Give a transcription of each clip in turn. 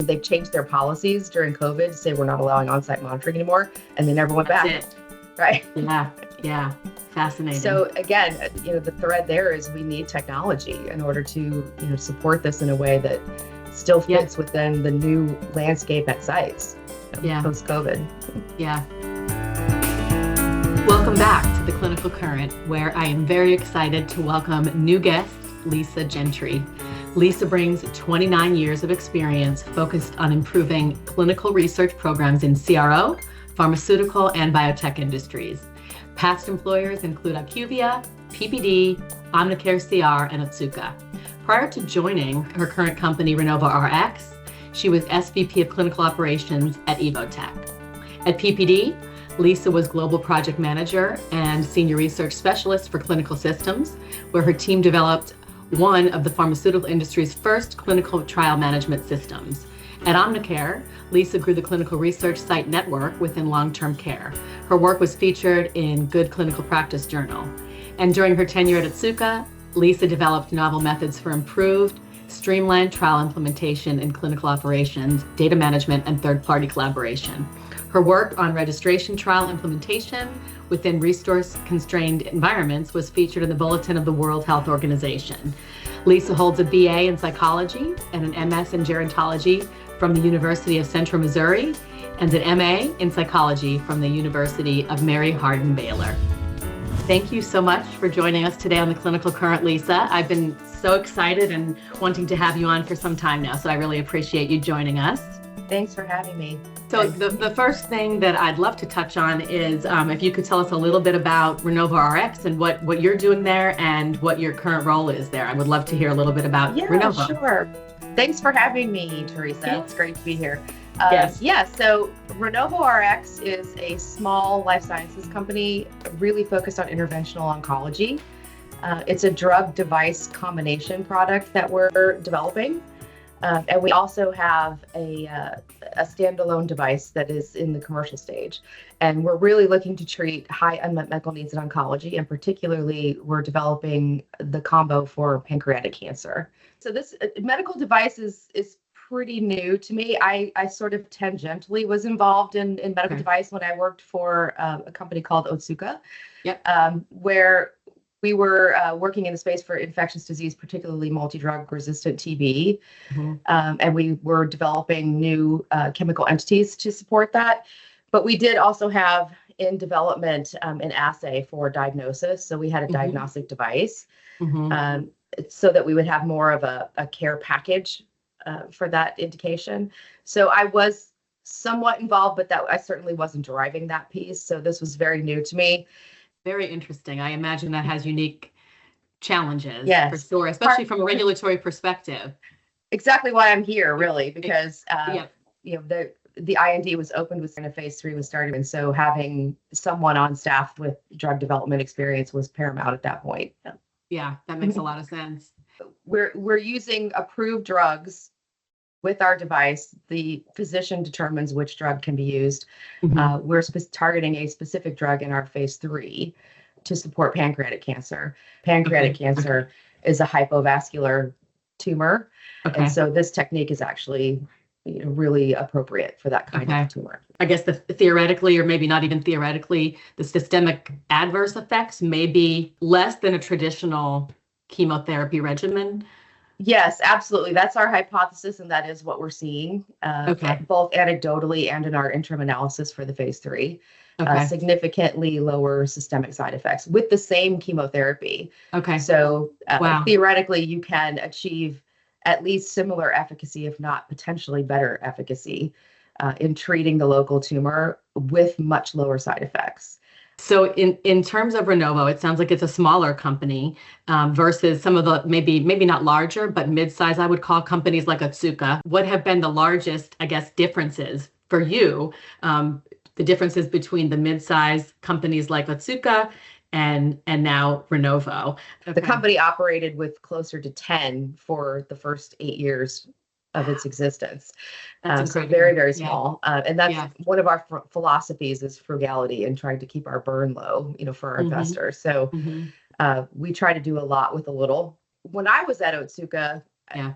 they changed their policies during COVID to say we're not allowing on-site monitoring anymore, and they never went That's back. it. Right. Yeah. Fascinating. So again, the thread there is we need technology in order to, support this in a way that still fits within the new landscape at sites post-COVID. Yeah. Welcome back to the Clinical Current, where I am very excited to welcome new guest, Leesa Gentry. Leesa brings 29 years of experience focused on improving clinical research programs in CRO, pharmaceutical, and biotech industries. Past employers include IQVIA, PPD, Omnicare CR, and Otsuka. Prior to joining her current company, RenovoRx, she was SVP of Clinical Operations at Evotech. At PPD, Leesa was Global Project Manager and Senior Research Specialist for Clinical Systems, where her team developed one of the pharmaceutical industry's first clinical trial management systems. At Omnicare, Leesa grew the clinical research site network within long-term care. Her work was featured in Good Clinical Practice Journal. And during her tenure at Otsuka, Leesa developed novel methods for improved, streamlined trial implementation in clinical operations, data management, and third-party collaboration. Her work on registration trial implementation within resource-constrained environments was featured in the Bulletin of the World Health Organization. Leesa holds a BA in psychology and an MS in gerontology from the University of Central Missouri and an MA in psychology from the University of Mary Hardin-Baylor. Thank you so much for joining us today on the Clinical Current, Leesa. I've been so excited and wanting to have you on for some time now, so I really appreciate you joining us. Thanks for having me. So the first thing that I'd love to touch on is if you could tell us a little bit about RenovoRx and what you're doing there and what your current role is there. I would love to hear a little bit about Renovo. Sure. Thanks for having me, Teresa. Yeah. It's great to be here. Yes. So RenovoRx is a small life sciences company really focused on interventional oncology. It's a drug-device combination product that we're developing. And we also have a standalone device that is in the commercial stage. And we're really looking to treat high unmet medical needs in oncology, and particularly we're developing the combo for pancreatic cancer. So this medical device is pretty new to me. I sort of tangentially was involved in medical device when I worked for a company called Otsuka, where we were working in the space for infectious disease, particularly multi-drug resistant TB. And we were developing new chemical entities to support that. But we did also have in development an assay for diagnosis. So we had a diagnostic device so that we would have more of a care package for that indication. So I was somewhat involved, but I certainly wasn't driving that piece. So this was very new to me. Very interesting. I imagine that has unique challenges for sure, especially from a regulatory perspective. Exactly why I'm here, really, because the IND was opened with phase 3 was started, and so having someone on staff with drug development experience was paramount at that point. Yeah, that makes a lot of sense. We're using approved drugs with our device. The physician determines which drug can be used. We're targeting a specific drug in our phase 3 to support pancreatic cancer. Pancreatic cancer is a hypovascular tumor. And so this technique is actually really appropriate for that kind of tumor. I guess theoretically, or maybe not even theoretically, the systemic adverse effects may be less than a traditional chemotherapy regimen. Yes, absolutely. That's our hypothesis, and that is what we're seeing, both anecdotally and in our interim analysis for the phase 3. Significantly lower systemic side effects with the same chemotherapy. So theoretically, you can achieve at least similar efficacy, if not potentially better efficacy, in treating the local tumor with much lower side effects. So in terms of Renovo, it sounds like it's a smaller company versus some of the maybe not larger, but mid-size, I would call companies like Otsuka. What have been the largest, I guess, differences for you, the differences between the mid-size companies like Otsuka and now Renovo? The company operated with closer to 10 for the first 8 years of its existence. So very, very small. And that's one of our philosophies is frugality and trying to keep our burn low, for our investors. So we try to do a lot with a little. When I was at Otsuka,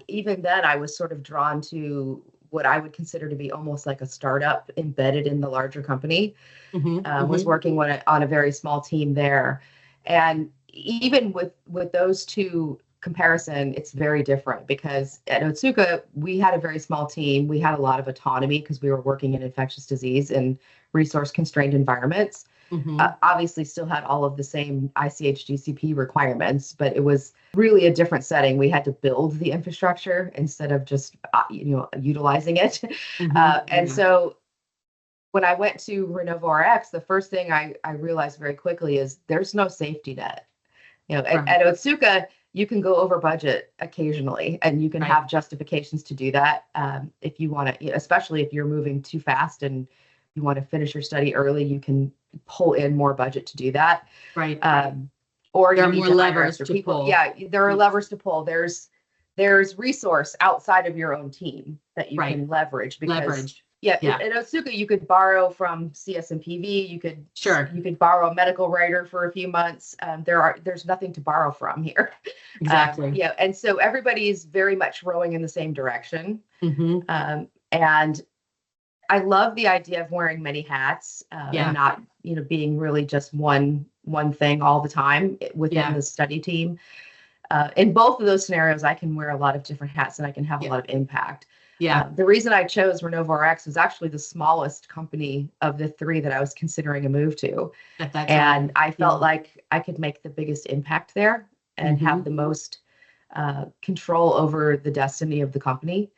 even then I was sort of drawn to what I would consider to be almost like a startup embedded in the larger company. Was working on a very small team there. And even with those two comparison, it's very different because at Otsuka, we had a very small team. We had a lot of autonomy because we were working in infectious disease and resource constrained environments. Obviously still had all of the same ICH GCP requirements, but it was really a different setting. We had to build the infrastructure instead of just, utilizing it. And so when I went to RenovoRx, the first thing I realized very quickly is there's no safety net. At Otsuka, you can go over budget occasionally, and you can have justifications to do that if you want to, especially if you're moving too fast and you want to finish your study early, you can pull in more budget to do that. Or there you are need more to levers hire to people. pull. Yeah, there are levers to pull. There's resource outside of your own team that you can leverage because at Otsuka you could borrow from CS and PV. You could borrow a medical writer for a few months. There's nothing to borrow from here. Exactly. And so everybody's very much rowing in the same direction. And I love the idea of wearing many hats and not being really just one thing all the time within the study team. In both of those scenarios, I can wear a lot of different hats and I can have a lot of impact. The reason I chose RenovoRx was actually the smallest company of the three that I was considering a move to. At that time. And I felt like I could make the biggest impact there and have the most control over the destiny of the company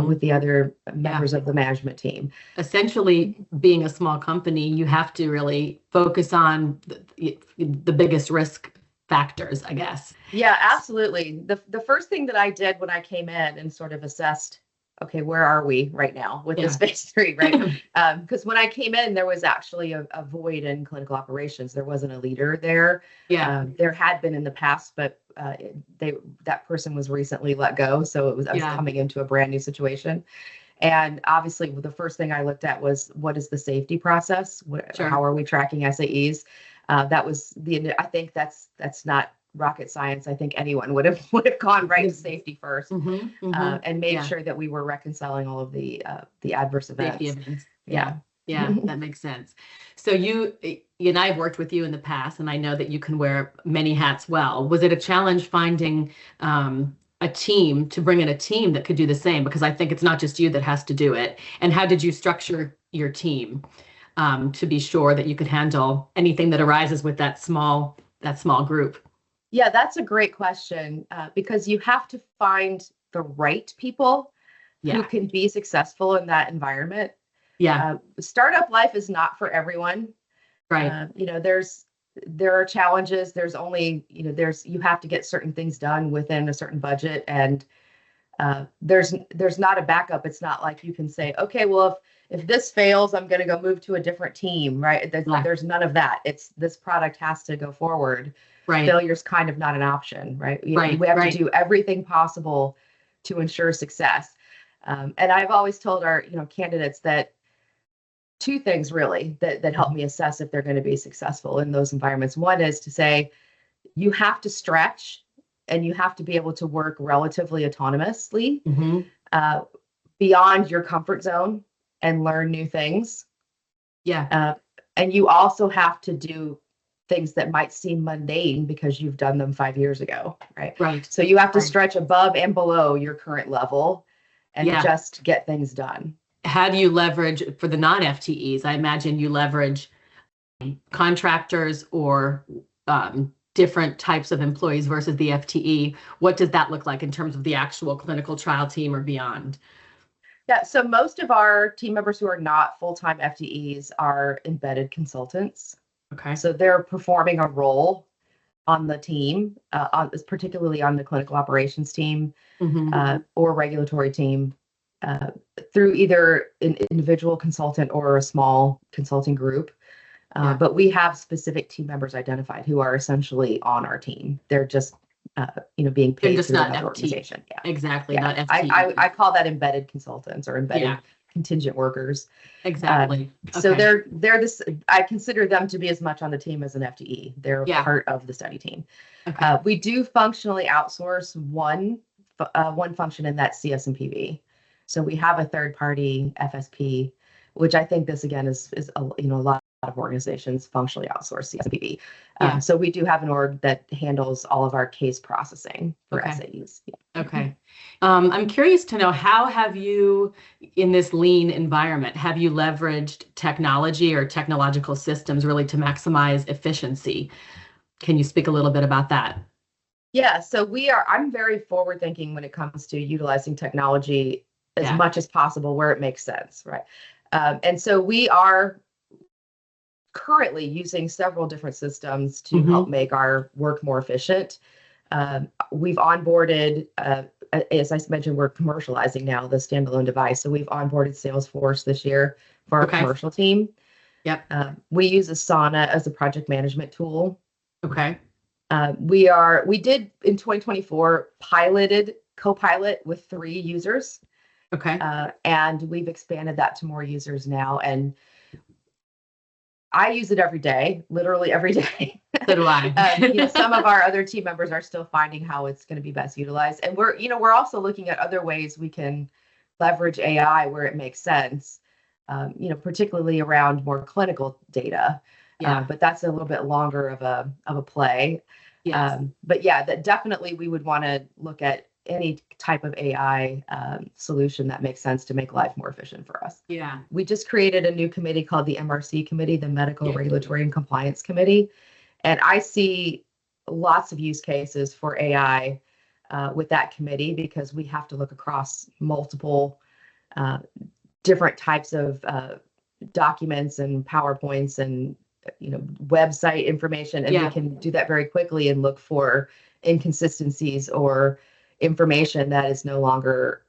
with the other members of the management team. Essentially, being a small company, you have to really focus on the biggest risk factors, I guess. Yeah, absolutely. The first thing that I did when I came in and sort of assessed, okay, where are we right now with this phase 3, right? Because when I came in, there was actually a void in clinical operations. There wasn't a leader there. There had been in the past, but that person was recently let go. So I was coming into a brand new situation. And obviously, the first thing I looked at was, what is the safety process? How are we tracking SAEs? That was I think that's not rocket science. I think anyone would have gone right to safety first and made sure that we were reconciling all of the adverse events. Safety events. Yeah, that makes sense. So you and I have worked with you in the past, and I know that you can wear many hats well. Was it a challenge finding a team to bring in a team that could do the same? Because I think it's not just you that has to do it. And how did you structure your team to be sure that you could handle anything that arises with that small group? Yeah, that's a great question because you have to find the right people who can be successful in that environment. Startup life is not for everyone. Right. There are challenges. There's only, you have to get certain things done within a certain budget, and there's not a backup. It's not like you can say, okay, well, if this fails, I'm going to go move to a different team, right? There's none of that. It's this product has to go forward. Right. Failure's kind of not an option, right? We have to do everything possible to ensure success. And I've always told our, candidates that two things really that help me assess if they're going to be successful in those environments. One is to say, you have to stretch and you have to be able to work relatively autonomously beyond your comfort zone and learn new things. And you also have to do things that might seem mundane because you've done them 5 years ago, right? So you have to stretch above and below your current level and just get things done. How do you leverage for the non-FTEs? I imagine you leverage contractors or different types of employees versus the FTE. What does that look like in terms of the actual clinical trial team or beyond? Yeah, so most of our team members who are not full-time FTEs are embedded consultants. Okay. So they're performing a role on the team, particularly on the clinical operations team or regulatory team through either an individual consultant or a small consulting group. But we have specific team members identified who are essentially on our team. They're just being paid through another organization. Exactly. Not FTE. I call that embedded consultants or embedded contingent workers. Exactly. So they're this. I consider them to be as much on the team as an FTE. They're part of the study team. Okay. We do functionally outsource one function, and that's CS and PV. So we have a third party FSP, which I think this again is a lot of organizations functionally outsource CSPP. Yeah. So we do have an org that handles all of our case processing for Okay. SAEs. Yeah. Okay. I'm curious to know, how have you, in this lean environment, have you leveraged technology or technological systems really to maximize efficiency? Can you speak a little bit about that? Yeah, so I'm very forward thinking when it comes to utilizing technology as Yeah. much as possible where it makes sense, right? And so we are currently using several different systems to help make our work more efficient. We've onboarded, as I mentioned, we're commercializing now the standalone device. So we've onboarded Salesforce this year for our commercial team. Yep. We use Asana as a project management tool. Okay. We did in 2024 piloted Copilot with 3 users. Okay. And we've expanded that to more users now. And I use it every day, literally every day. So do I. Some of our other team members are still finding how it's going to be best utilized. And we're also looking at other ways we can leverage AI where it makes sense, particularly around more clinical data. Yeah. But that's a little bit longer of a play. Yes. But yeah, that definitely we would want to look at any type of AI solution that makes sense to make life more efficient for us. Yeah. We just created a new committee called the MRC Committee, the Medical Regulatory and Compliance Committee. And I see lots of use cases for AI with that committee because we have to look across multiple different types of documents and PowerPoints and website information, and we can do that very quickly and look for inconsistencies or information that is no longer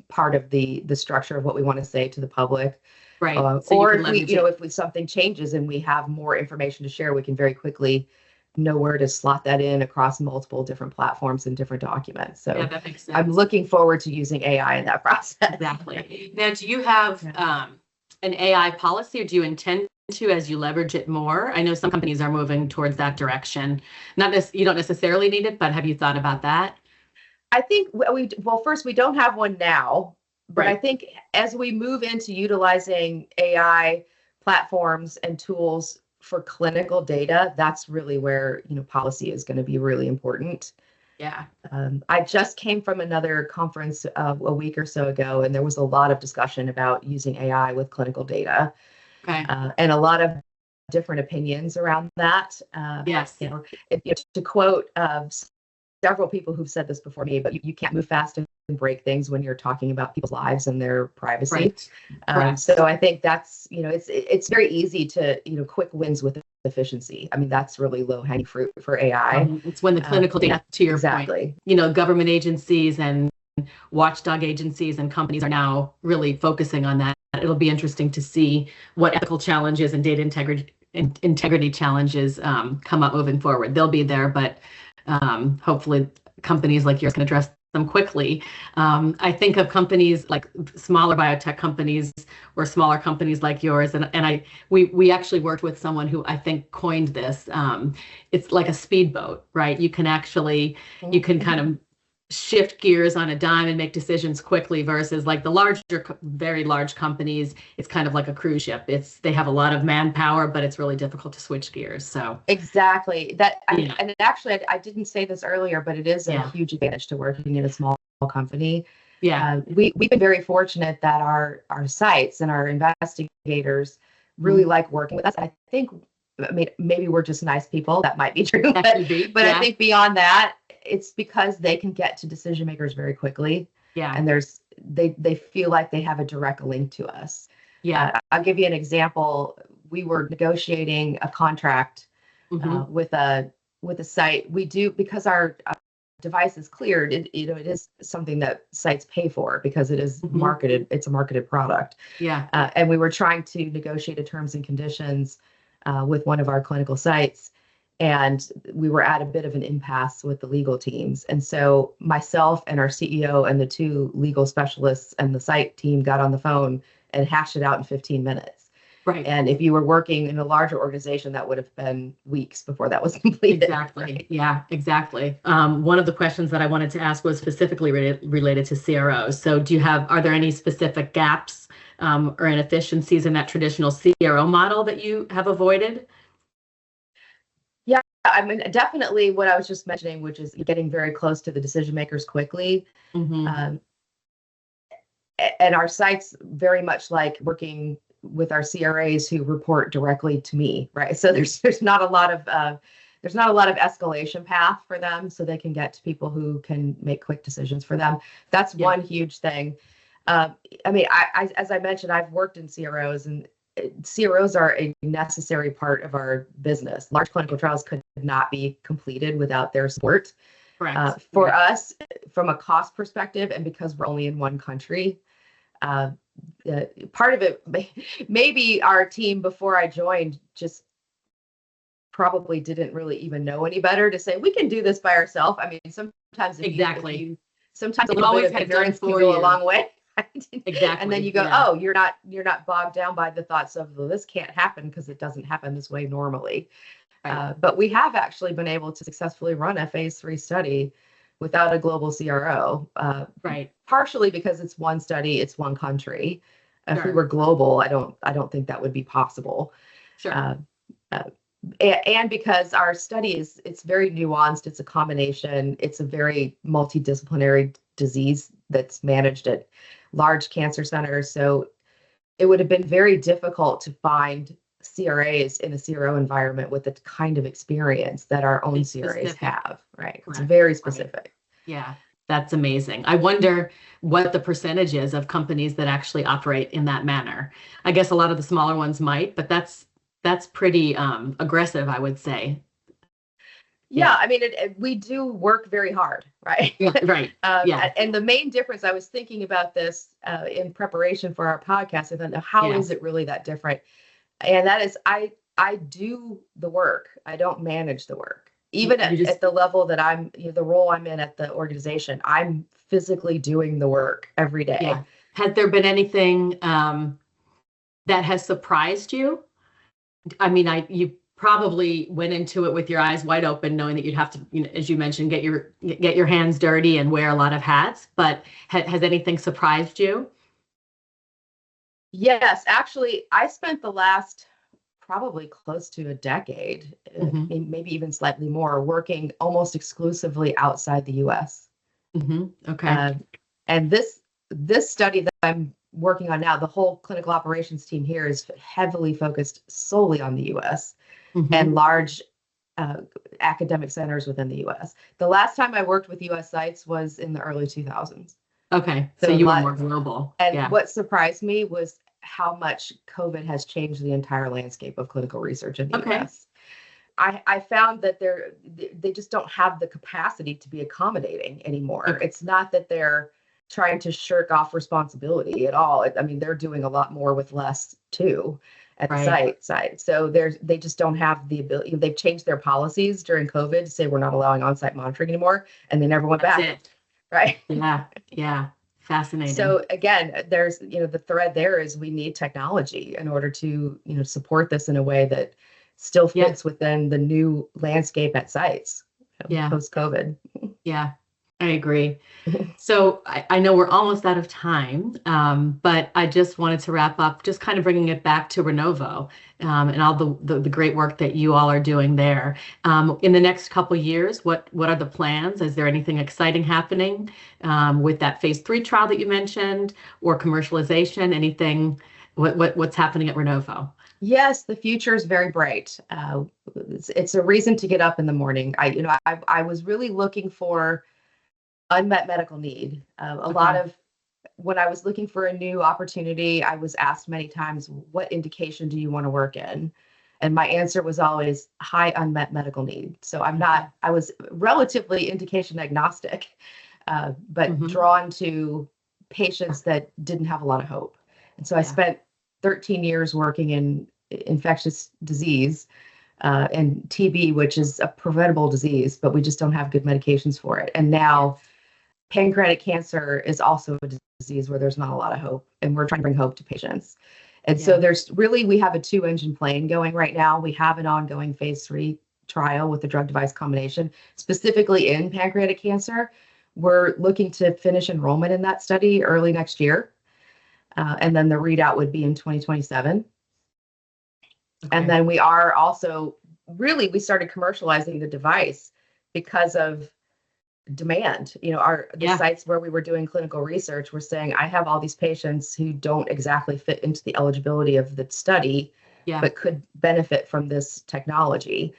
part of the structure of what we want to say to the public. Right. Or if something changes and we have more information to share, we can very quickly know where to slot that in across multiple different platforms and different documents. So that makes sense. I'm looking forward to using AI in that process. Exactly. Now, do you have an AI policy, or do you intend to as you leverage it more? I know some companies are moving towards that direction. You don't necessarily need it, but have you thought about that? I think first, we don't have one now, but I think as we move into utilizing AI platforms and tools for clinical data, that's really where, policy is going to be really important. Yeah. I just came from another conference a week or so ago, and there was a lot of discussion about using AI with clinical data. Okay. And a lot of different opinions around that. Yes. To quote several people who've said this before me, but you can't move fast and break things when you're talking about people's lives and their privacy. Right. So I think that's, it's very easy to, quick wins with efficiency. I mean, that's really low hanging fruit for AI. It's when the clinical data, to your point, government agencies and watchdog agencies and companies are now really focusing on that. It'll be interesting to see what ethical challenges and data integrity challenges come up moving forward. They'll be there, but hopefully companies like yours can address them quickly. I think of companies like smaller biotech companies or smaller companies like yours, and we actually worked with someone who I think coined this. It's like a speedboat, right? You can kind of shift gears on a dime and make decisions quickly versus like the very large companies. It's kind of like a cruise ship. They have a lot of manpower, but it's really difficult to switch gears. So exactly and actually I didn't say this earlier, but it is a huge advantage to working in a small company. Yeah, we've been very fortunate that our sites and our investigators really like working with us. I think, maybe we're just nice people. That might be true, but I think beyond that, it's because they can get to decision makers very quickly. Yeah. And they feel like they have a direct link to us. Yeah. I'll give you an example. We were negotiating a contract with a site. We do, because our device is cleared, it is something that sites pay for because it is marketed. It's a marketed product. Yeah. And we were trying to negotiate a terms and conditions with one of our clinical sites. And we were at a bit of an impasse with the legal teams. And so myself and our CEO and the 2 legal specialists and the site team got on the phone and hashed it out in 15 minutes. Right. And if you were working in a larger organization, that would have been weeks before that was completed. Exactly. Right? Yeah, exactly. One of the questions that I wanted to ask was specifically related to CROs. So are there any specific gaps or inefficiencies in that traditional CRO model that you have avoided? Yeah, I mean, definitely what I was just mentioning, which is getting very close to the decision makers quickly. Mm-hmm. Um, and our sites very much like working with our CRAs who report directly to me, right? So there's not a lot of escalation path for them, so they can get to people who can make quick decisions for them. That's Yeah. one huge thing. I mean, as I mentioned, I've worked in CROs, and CROs are a necessary part of our business. Large clinical trials could not be completed without their support. Correct. For us, from a cost perspective, and because we're only in one country, uh, part of it, maybe our team before I joined just probably didn't really even know any better to say we can do this by ourselves. I mean, sometimes sometimes a little bit of ignorance can go a long way. Exactly. And then you go, Yeah. oh, you're not bogged down by the thoughts of, well, this can't happen because it doesn't happen this way normally. Right. But we have actually been able to successfully run a phase 3 study without a global CRO. Right. Partially because it's one study, it's one country. If we Sure. were global, I don't think that would be possible. Sure. And because our study it's very nuanced, it's a combination, it's a very multidisciplinary disease that's managed at large cancer centers. So it would have been very difficult to find CRAs in a CRO environment with the kind of experience that our own It's CRAs specific. have, right? It's Correct. very specific. Right. Yeah, that's amazing. I wonder what the percentage is of companies that actually operate in that manner. I guess a lot of the smaller ones might, but that's pretty aggressive, I would say. Yeah, I mean, we do work very hard, right? Yeah, right. Yeah. And the main difference, I was thinking about this in preparation for our podcast. I thought, now, how is it really that different? And that is, I do the work. I don't manage the work. Even at the level that I'm, the role I'm in at the organization, I'm physically doing the work every day. Yeah. Has there been anything that has surprised you? I mean, you probably went into it with your eyes wide open, knowing that you'd have to, as you mentioned, get your hands dirty and wear a lot of hats. But has anything surprised you? Yes, actually, I spent the last probably close to a decade, maybe even slightly more, working almost exclusively outside the U.S. Okay. And this study that I'm working on now, the whole clinical operations team here is heavily focused solely on the U.S. And large academic centers within the U.S. The last time I worked with U.S. sites was in the early 2000s. Okay, so you were more global. And what surprised me was how much COVID has changed the entire landscape of clinical research in the U.S. I found that they just don't have the capacity to be accommodating anymore. Okay. It's not that they're trying to shirk off responsibility at all. I mean, they're doing a lot more with less too at the site. So they just don't have the ability. They've changed their policies during COVID to say we're not allowing on-site monitoring anymore, and they never went back. It. Right. Yeah. Fascinating. So again, there's, the thread there is we need technology in order to, support this in a way that still fits within the new landscape at sites post-COVID. Yeah, I agree. So I know we're almost out of time, but I just wanted to wrap up, just kind of bringing it back to Renovo and all the great work that you all are doing there. In the next couple years, what are the plans? Is there anything exciting happening with that phase 3 trial that you mentioned, or commercialization? Anything? What's happening at Renovo? Yes, the future is very bright. It's a reason to get up in the morning. I was really looking for unmet medical need. A lot of when I was looking for a new opportunity, I was asked many times, what indication do you want to work in? And my answer was always high unmet medical need. So I was relatively indication agnostic, but drawn to patients that didn't have a lot of hope. And so I spent 13 years working in infectious disease and TB, which is a preventable disease, but we just don't have good medications for it. And now pancreatic cancer is also a disease where there's not a lot of hope, and we're trying to bring hope to patients. And so we have a 2-engine plane going right now. We have an ongoing phase 3 trial with the drug device combination, specifically in pancreatic cancer. We're looking to finish enrollment in that study early next year. And then the readout would be in 2027. Okay. And then we are also we started commercializing the device because of demand. The sites where we were doing clinical research were saying, I have all these patients who don't exactly fit into the eligibility of the study, but could benefit from this technology,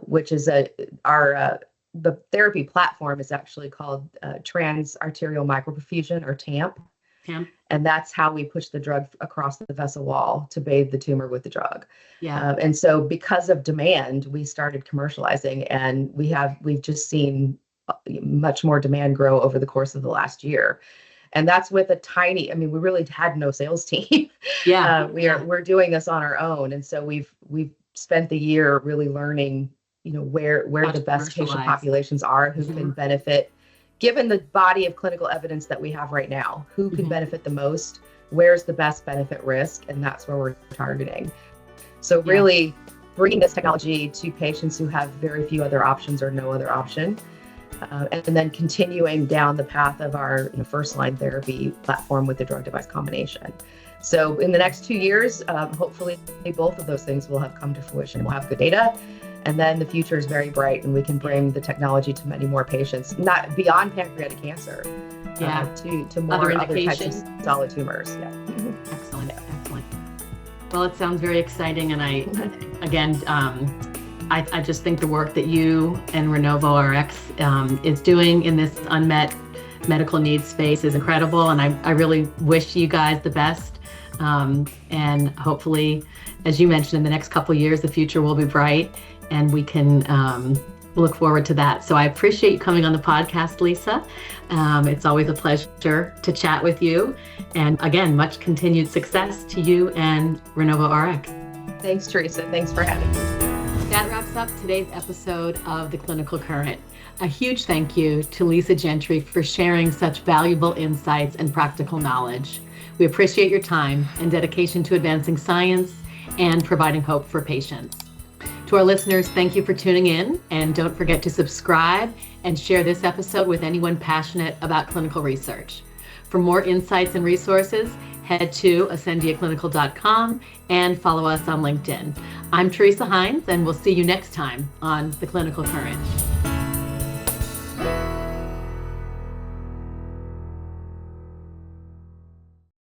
which is the therapy platform is actually called trans-arterial microperfusion, or TAMP. And that's how we push the drug across the vessel wall to bathe the tumor with the drug. And so because of demand, we started commercializing, and we've just seen much more demand grow over the course of the last year. And that's with we really had no sales team. We're doing this on our own. And so we've spent the year really learning, where the best patient populations are, who can benefit, given the body of clinical evidence that we have right now, who can benefit the most, where's the best benefit risk, and that's where we're targeting. So really bringing this technology to patients who have very few other options or no other option, and then continuing down the path of our first-line therapy platform with the drug device combination. So in the next 2 years, hopefully both of those things will have come to fruition. We'll have good data, and then the future is very bright, and we can bring the technology to many more patients, not beyond pancreatic cancer, to more other types of solid tumors. Excellent. Well, it sounds very exciting, and I just think the work that you and RenovoRx is doing in this unmet medical needs space is incredible, and I really wish you guys the best. And hopefully, as you mentioned, in the next couple of years, the future will be bright, and we can look forward to that. So I appreciate you coming on the podcast, Leesa. It's always a pleasure to chat with you. And again, much continued success to you and RenovoRx. Thanks, Teresa. Thanks for having me. That wraps up today's episode of The Clinical Current. A huge thank you to Leesa Gentry for sharing such valuable insights and practical knowledge. We appreciate your time and dedication to advancing science and providing hope for patients. To our listeners, thank you for tuning in, and don't forget to subscribe and share this episode with anyone passionate about clinical research. For more insights and resources, head to ascendiaclinical.com and follow us on LinkedIn. I'm Teresa Hines, and we'll see you next time on The Clinical Current.